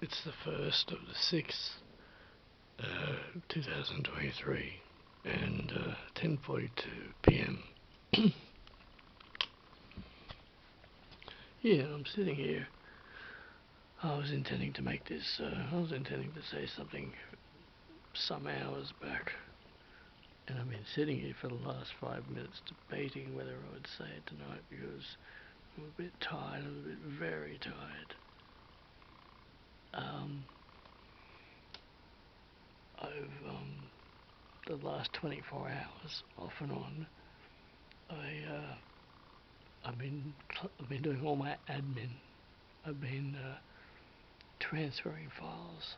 It's the 1st of the 6th, 2023, and 10:42 p.m. Yeah, I'm sitting here. I was intending to make this, I was intending to say something some hours back, and I've been sitting here for the last 5 minutes debating whether I would say it tonight because I'm a bit tired, I'm a bit very tired. Over the last 24 hours, off and on, I've been doing all my admin. I've been transferring files.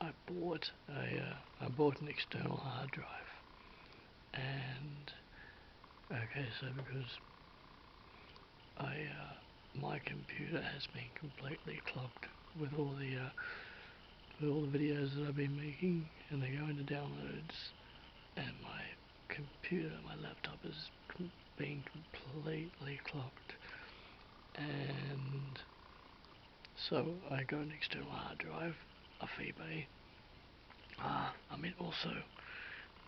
I bought an external hard drive, and okay, so because my computer has been completely clogged with all the videos that I've been making, and they go into downloads, and my computer, my laptop has been completely clogged, and so I got an external hard drive off eBay. Also,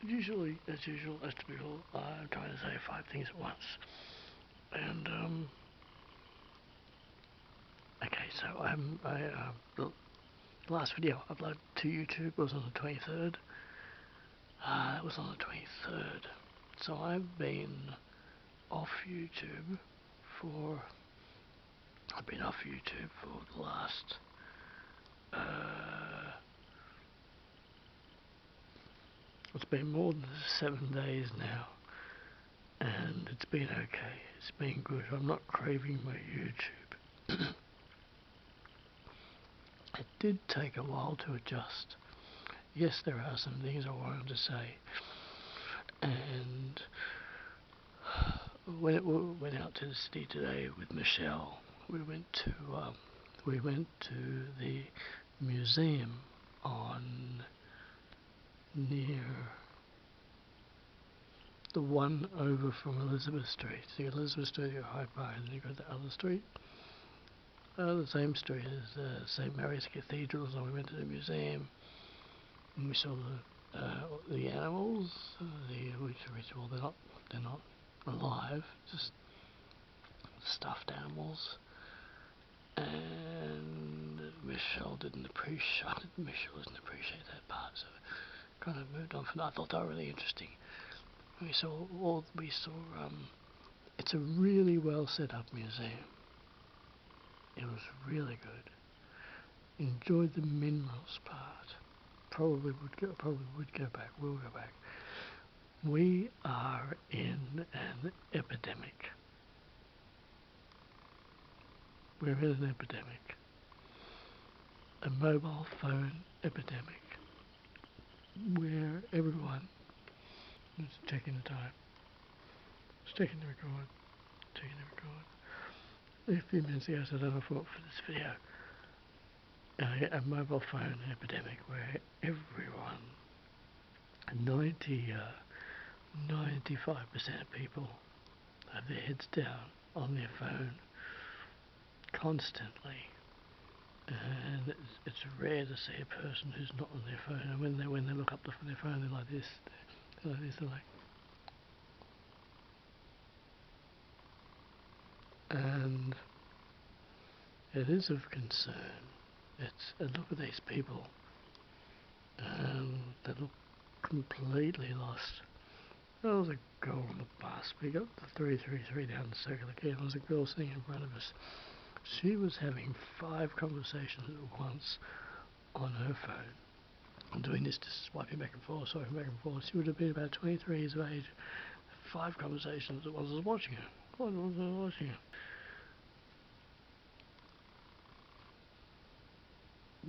usually, as typical, I'm trying to say 5 things at once, and okay, so the last video I uploaded to YouTube was on the 23rd. That was on the 23rd. So I've been off YouTube for the last it's been more than 7 days now, and it's been okay. It's been good. I'm not craving my YouTube. It did take a while to adjust. Yes, there are some things I wanted to say, and when it went out to the city today with Michelle, we went to the museum on near the one over from Elizabeth Street. So you got Elizabeth Street, you got Hyde Park, and then you got the other street. The same street as St Mary's Cathedral. So we went to the museum, and we saw the animals. Well, they're not alive, just stuffed animals. And Michelle didn't appreciate that part, so kind of moved on from that. I thought that was really interesting. We saw it's a really well set up museum. It was really good. Enjoyed the minerals part. Probably would go back. We'll go back. We are in an epidemic. We're in an epidemic. A mobile phone epidemic. Where everyone is checking the time. Just checking the record. A few minutes ago, I said I thought for this video. A mobile phone epidemic where everyone, 95% of people have their heads down on their phone constantly, and it's rare to see a person who's not on their phone. And when they look up their phone, they're like this, they're like. And it is of concern. Look at these people, they look completely lost. There was a girl on the bus. We got the 333 down the circular quay, and there was a girl sitting in front of us. She was having 5 conversations at once on her phone. I'm doing this, just swiping back and forth. She would have been about 23 years of age. 5 conversations at once. I was watching her.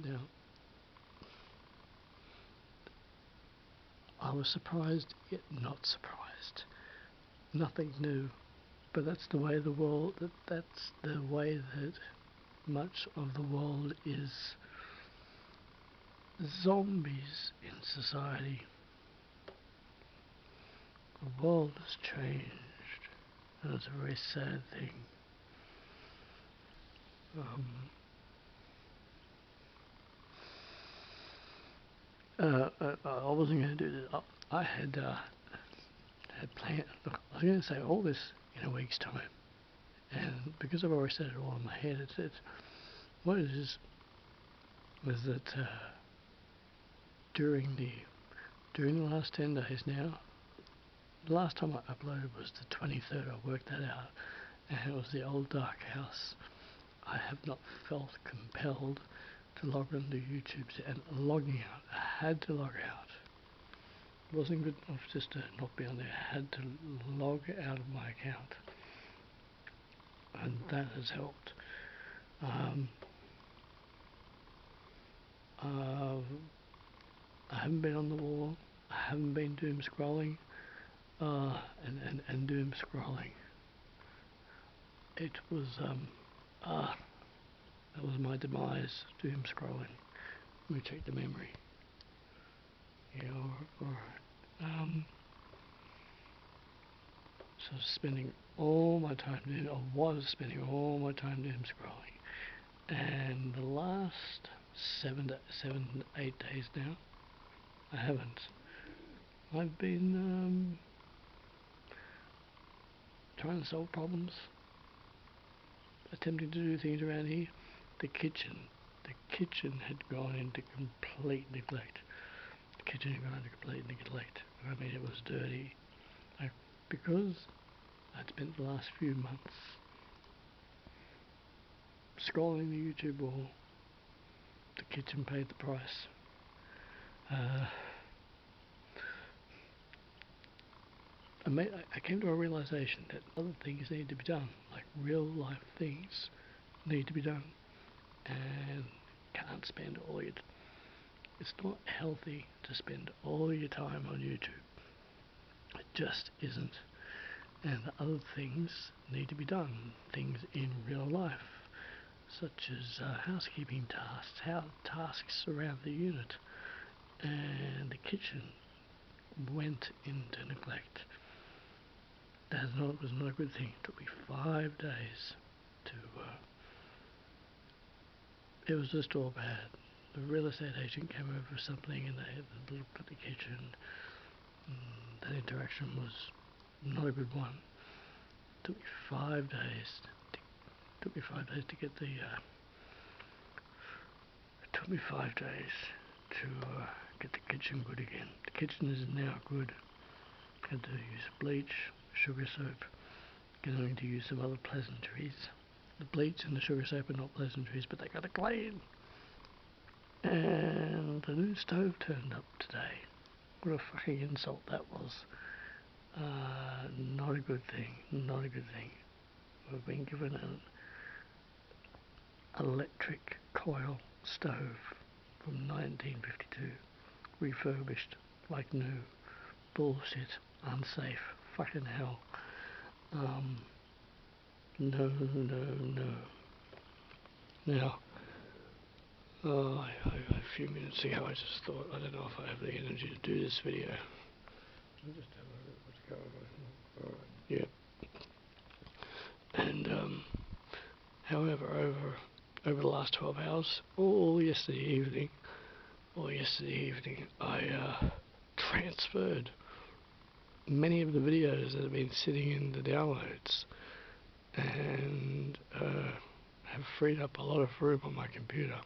Now, I was surprised, yet not surprised. Nothing new, but that's the way the world. That's the way that much of the world is. Zombies in society. The world has changed, and it's a very sad thing. I wasn't going to do this. I had planned. Look, I was going to say all this in a week's time, and because I've already said it all in my head, it's what it is was that during the last 10 days now, the last time I uploaded was the 23rd. I worked that out, and it was the old dark house. I have not felt compelled to log onto YouTube and logging out. I had to log out. It wasn't good enough just to not be on there. I had to log out of my account, and that has helped. I haven't been on the wall. I haven't been doom scrolling, and doom scrolling. It was that was my demise. Doom scrolling. Let me check the memory. Yeah, so spending all my time doing, or was spending all my time doom scrolling, and the last 8 days now, I haven't. I've been trying to solve problems, attempting to do things around here. The kitchen had gone into complete neglect. The kitchen had gone into complete neglect. I mean, it was dirty. Because I'd spent the last few months scrolling the YouTube wall, the kitchen paid the price. I came to a realization that other things need to be done, like real life things need to be done, and can't spend all your. It's not healthy to spend all your time on YouTube. It just isn't. And other things need to be done, things in real life, such as housekeeping tasks around the unit, and the kitchen went into neglect. Was not a good thing. It took me 5 days to. It was just all bad. The real estate agent came over for something, and they looked at the kitchen. That interaction was not a good one. It took me 5 days. To get the. It took me 5 days to get the kitchen good again. The kitchen is now good. Had to use bleach, sugar soap, going to use some other pleasantries. The bleach and the sugar soap are not pleasantries, but they got to clean. And the new stove turned up today. What a fucking insult that was. Not a good thing. Not a good thing. We've been given an electric coil stove from 1952, refurbished like new. Bullshit. Unsafe. Fucking hell. No. Now, a few minutes ago I just thought, I don't know if I have the energy to do this video. I'll just have a look what's going on. Alright, yeah. And, however, over the last 12 hours, all yesterday evening, I transferred many of the videos that have been sitting in the downloads, and have freed up a lot of room on my computer.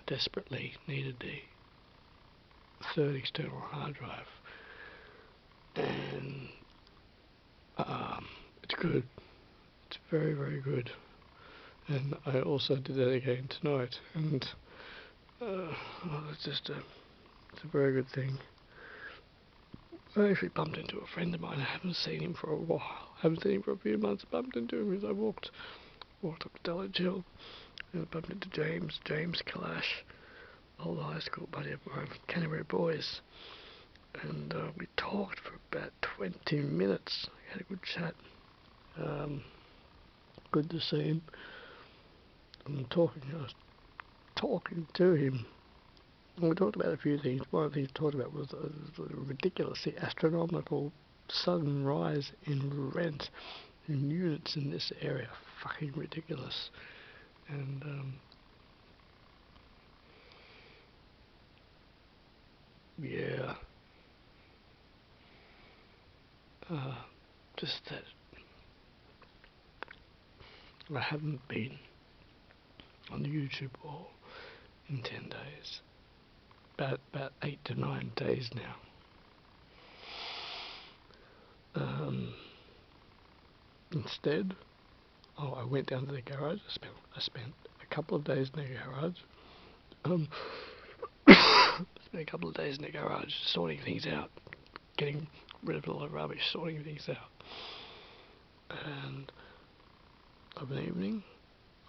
Desperately needed the third external hard drive, and it's good. It's very, very good. And I also did that again tonight, and it's a very good thing. I actually bumped into a friend of mine. I haven't seen him for a while. I haven't seen him for a few months. I bumped into him as I walked up to Dulwich Hill, and I bumped into James Kalash, old high school buddy of mine, Canterbury Boys, and we talked for about 20 minutes. We had a good chat. Good to see him. I was talking to him. And we talked about a few things. One of the things we talked about was the ridiculously astronomical sudden rise in rent in units in this area. Fucking ridiculous. And yeah, just that I haven't been on the YouTube wall in 10 days. About 8 to 9 days now. Instead, I went down to the garage. I spent a couple of days in the garage. Spent a couple of days in the garage sorting things out, getting rid of a lot of rubbish, sorting things out. And of an evening,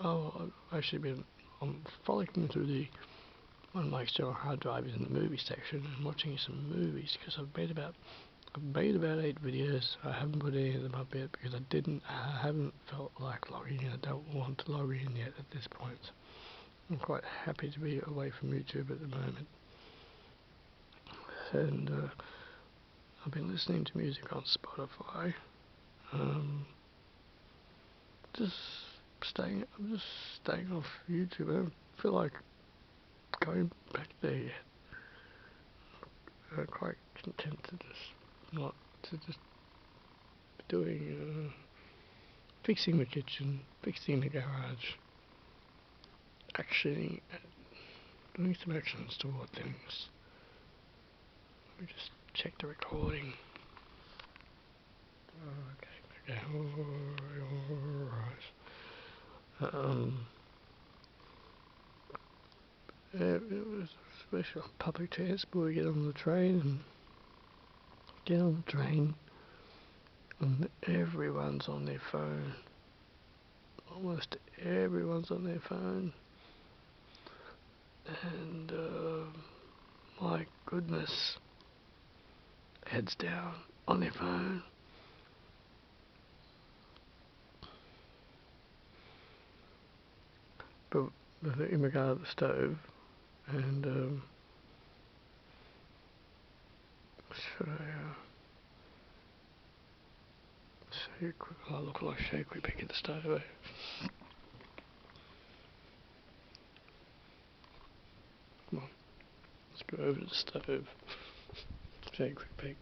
I've actually I'm frolicking through one of my external hard drives in the movie section and watching some movies because I've made about 8 videos. I haven't put any of them up yet because I haven't felt like logging in. I don't want to log in yet at this point. I'm quite happy to be away from YouTube at the moment. And I've been listening to music on Spotify. I'm just staying off YouTube. I don't feel like going back there yet. I'm quite content to just doing fixing the kitchen, fixing the garage, doing some actions toward things. Let me just check the recording. Okay, alright. It was especially on public transport. We get on the train and everyone's on their phone. Almost everyone's on their phone. And my goodness, heads down on their phone. But in regard to the stove, and should I show you quick? I'll look like show you quick pick at the stove. Come on, let's go over to the stove. Show you quick peek.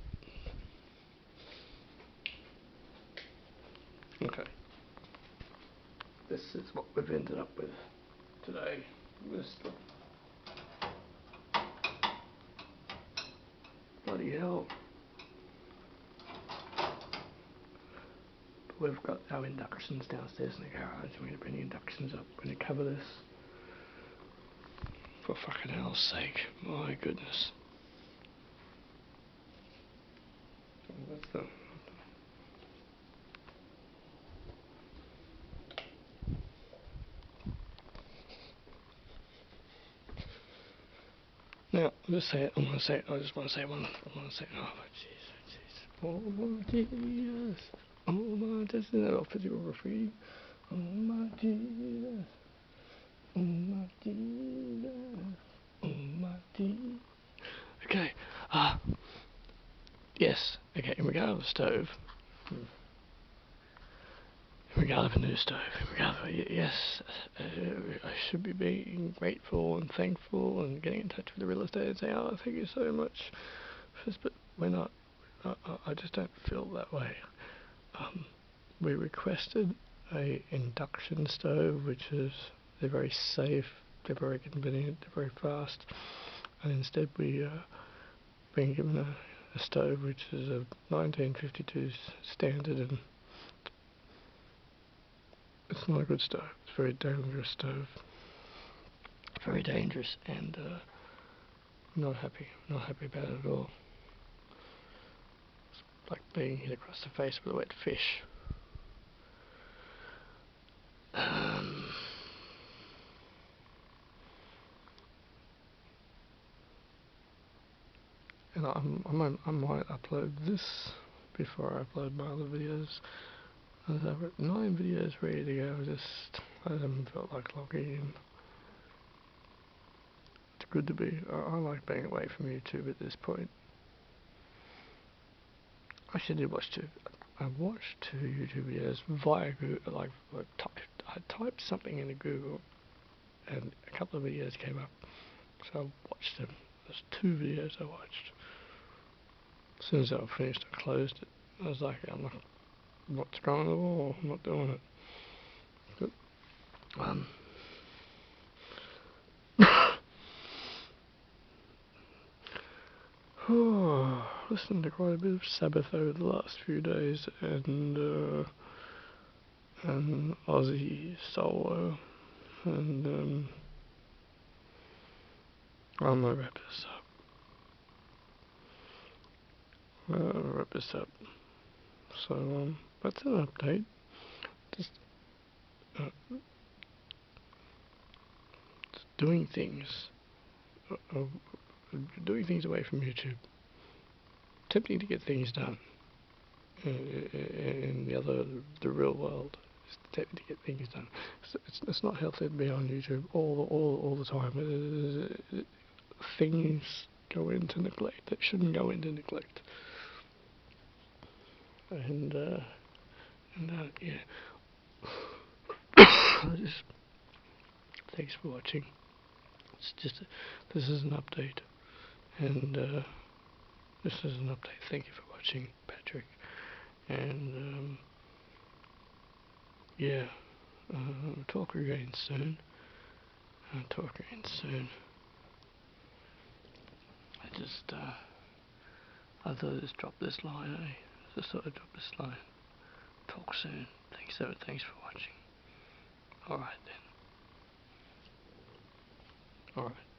Okay, this is what we've ended up with today. Bloody hell. We've got our inductions downstairs in the garage. We're going to bring the inductions up. We're going to cover this. For fucking hell's sake. My goodness. What's the... Now, I just want to say, oh my Jesus, oh my Jesus, isn't that all physical graffiti? Oh my Jesus, oh my Jesus, oh my Jesus. Okay, yes, okay, in regard to the stove, yes, I should be being grateful and thankful and getting in touch with the real estate and saying, oh, thank you so much, but we're not, I just don't feel that way. We requested a induction stove, they're very safe, they're very convenient, they're very fast, and instead we been given a stove which is a 1952 standard, and it's not a good stove. It's a very dangerous stove. Very dangerous, and not happy about it at all. It's like being hit across the face with a wet fish. And I might upload this before I upload my other videos. I've got 9 videos ready to go. I haven't felt like logging in. It's good to be. I like being away from YouTube at this point. Actually, I did watch two. I watched 2 YouTube videos via Google. I typed something into Google, and a couple of videos came up. So I watched them. There's 2 videos I watched. As soon as I finished, I closed it. I was like, I'm not, what's going on the wall? I'm not doing it. But, listened to quite a bit of Sabbath over the last few days, and Aussie solo, and I'm gonna wrap this up. So that's an update. Just doing things, doing things away from YouTube. Attempting to get things done in the real world. Just attempting to get things done. It's not healthy to be on YouTube all the time. Things go into neglect that shouldn't go into neglect. And yeah. Thanks for watching. This is an update, and this is an update. Thank you for watching, Patrick. And yeah, talk again soon. I thought I'd just drop this line, Talk soon. Thanks for watching. Alright then. Alright.